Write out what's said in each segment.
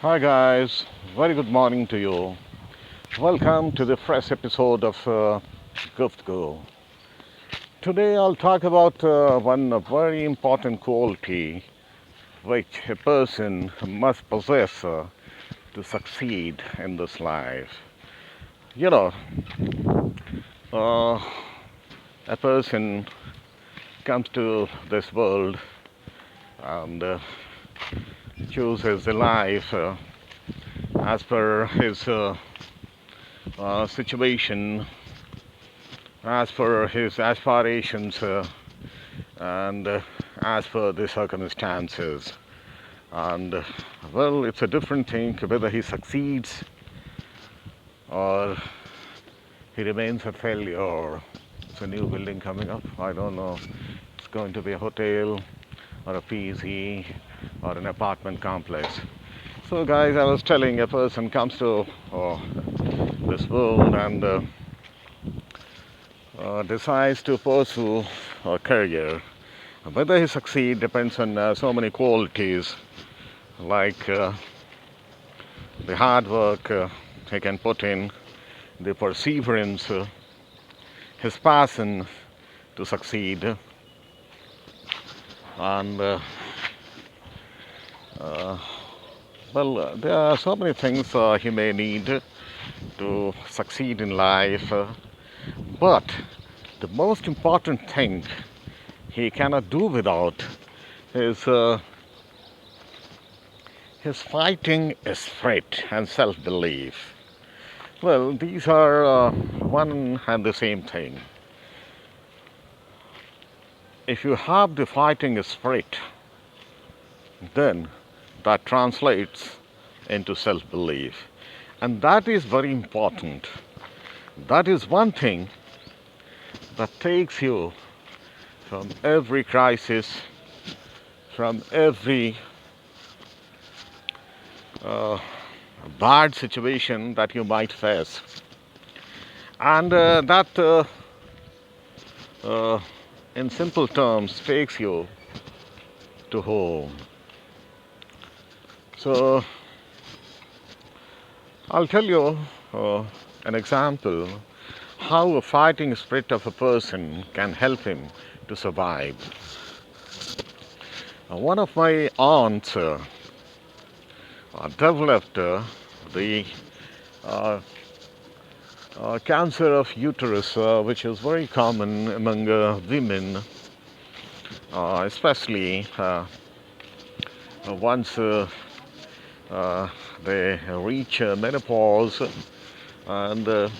Hi guys, very good morning to you. Welcome to the fresh episode of Guftgu. Today I'll talk about one very important quality which a person must possess to succeed in this life. You know, uh, a person comes to this world and chooses a life as per his situation, as per his aspirations, and as per the circumstances. And well, it's a different thing whether he succeeds or he remains a failure. It's a new building coming up. I don't know. It's going to be a hotel or a PZ or an apartment complex. So, guys, I was telling a person comes to this world and decides to pursue a career. Whether he succeeds depends on so many qualities like the hard work he can put in, the perseverance, his passion to succeed, and uh, there are so many things he may need to succeed in life, but the most important thing he cannot do without is his fighting spirit and self-belief. Well, these are one and the same thing. If you have the fighting spirit, then that translates into self belief. And that is very important. That is one thing that takes you from every crisis, from every uh, bad situation that you might face. And that, uh, in simple terms, takes you to home. So, I'll tell you an example how a fighting spirit of a person can help him to survive. One of my aunts developed the uh, cancer of uterus, which is very common among women, especially once uh, they reach menopause, and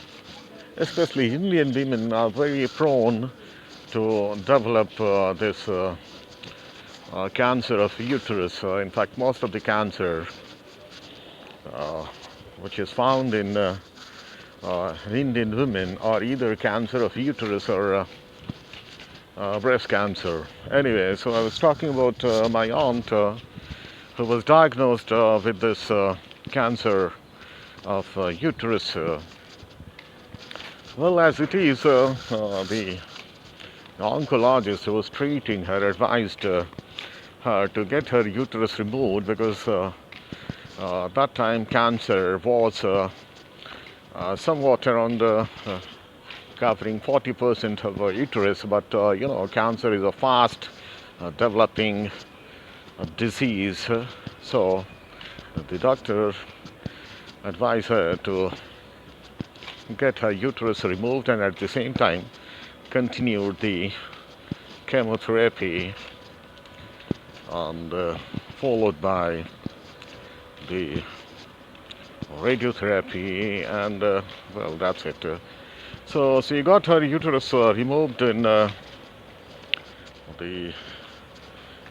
especially Indian women are very prone to develop this cancer of uterus. In fact, most of the cancer which is found in Indian women are either cancer of uterus or breast cancer. Anyway, so I was talking about my aunt who was diagnosed with this cancer of uterus. Well, as it is, the oncologist who was treating her advised her to get her uterus removed because that time cancer was somewhat around covering 40% of uterus, but cancer is a fast developing disease. So the doctor advised her to get her uterus removed and at the same time continue the chemotherapy and followed by the radiotherapy, and well, that's it. So she got her uterus removed in the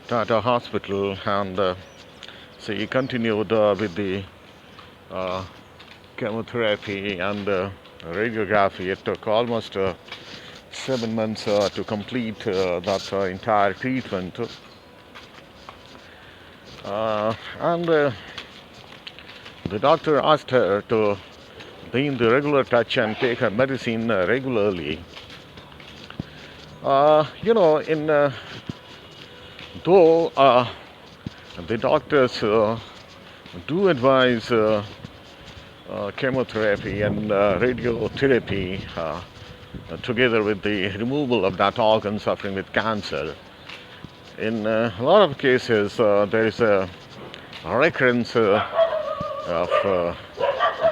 Tata hospital, and she continued with the uh, chemotherapy and radiography. It took almost 7 months to complete that entire treatment. And the doctor asked her to be in the regular touch and take her medicine regularly. In though the doctors do advise chemotherapy and radiotherapy together with the removal of that organ suffering with cancer. In a lot of cases, there is a recurrence of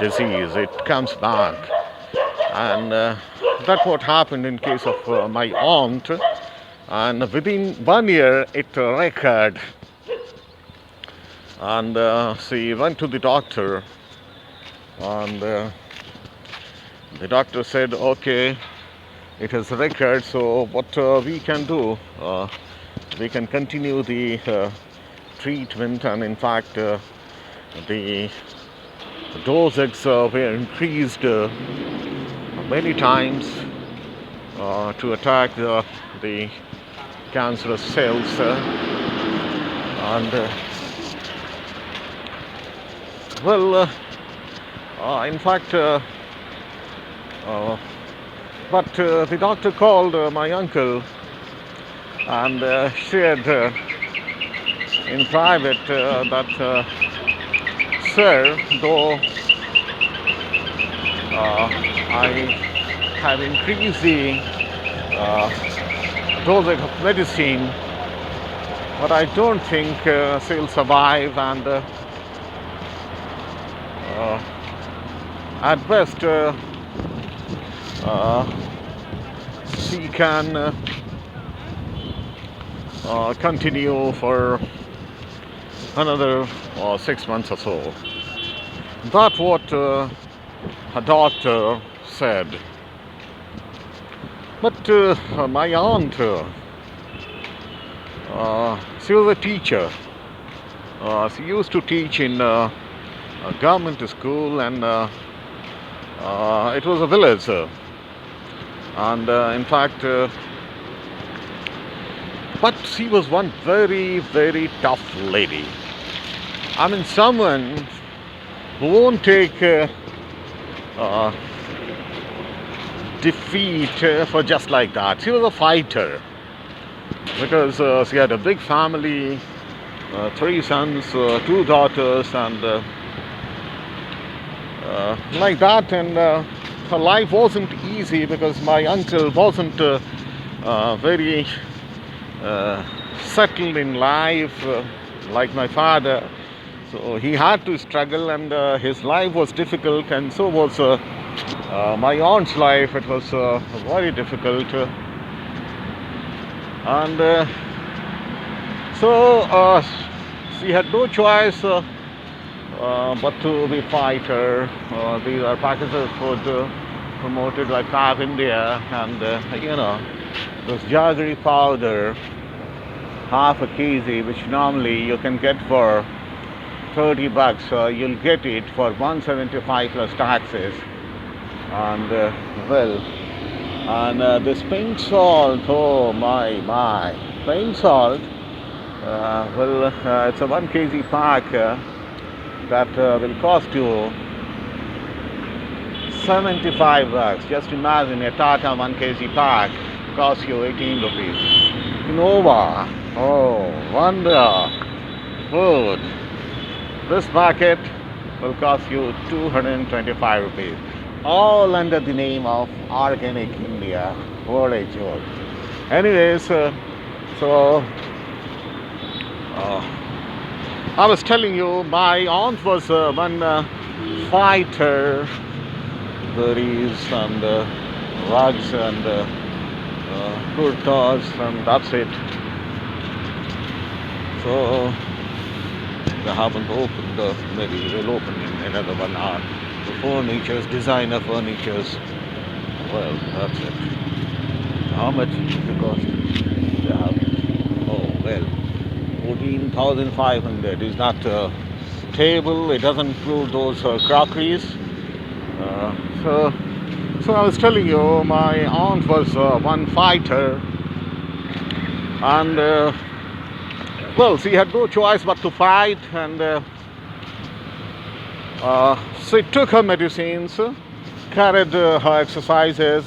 disease. It comes back, and that's what happened in case of my aunt. And within 1 year, it recurred, and she went to the doctor, and the doctor said, "Okay, it has recurred. So what we can do? We can continue the treatment, and in fact, the dosage were increased many times to attack the cancerous cells, and well, in fact, but the doctor called my uncle and said in private that, sir, though I have increased the dosage of medicine, but I don't think she'll survive, and at best she can continue for another 6 months or so." That's what a doctor said. But my aunt, she was a teacher. She used to teach in a government school, and it was a village. And in fact, but she was one very, very tough lady. I mean, someone who won't take defeat for just like that. She was a fighter, because she had a big family, 3 sons, 2 daughters, and like that. And her life wasn't easy, because my uncle wasn't very settled in life like my father. So he had to struggle, and his life was difficult, and so was my aunt's life. It was very difficult, and so she had no choice but to be fighter. These are packets of food promoted like Half India, and this jaggery powder, half a kg, which normally you can get for $30, you'll get it for 175 plus taxes. And this pink salt, oh my, pink salt, it's a 1 kg pack that will cost you $75. Just imagine, a Tata 1 kg pack costs you 18 rupees. Quinoa, oh wonder food. This packet will cost you 225 rupees. All under the name of Organic India. What a joke. Anyways, I was telling you, my aunt was one fighter. Berries and rugs and kurtas, and that's it. So they haven't opened, maybe they'll open in another 1 hour. The furnitures, designer furnitures, well, that's it. How much it cost? They haven't. Oh, well, 14,500 is that table. It doesn't include those crockeries. So I was telling you, my aunt was one fighter, and well, she had no choice but to fight, and she took her medicines, carried her exercises,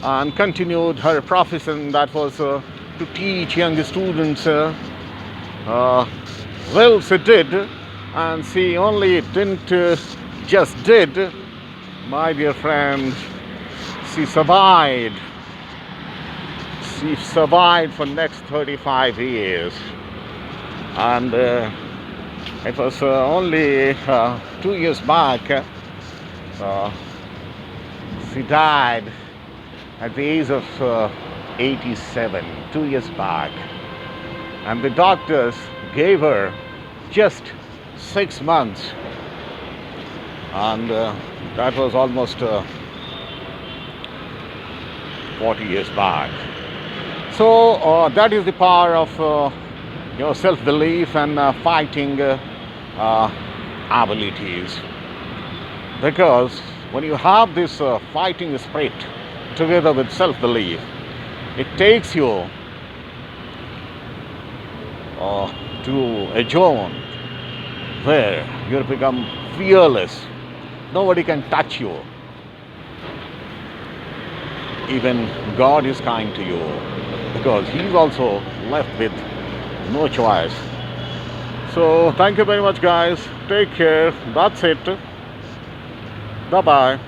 and continued her profession, that was to teach young students. Well, she did, And she only didn't just did, my dear friends, she survived. She survived for next 35 years. And it was only 2 years back she died at the age of 87, 2 years back. And the doctors gave her just 6 months. And that was almost 40 years back. So that is the power of your self-belief and fighting abilities. Because when you have this fighting spirit together with self-belief, it takes you to a zone where you become fearless. Nobody can touch you. Even God is kind to you because He's also left with no choice. So thank you very much, guys. Take care. That's it. Bye bye.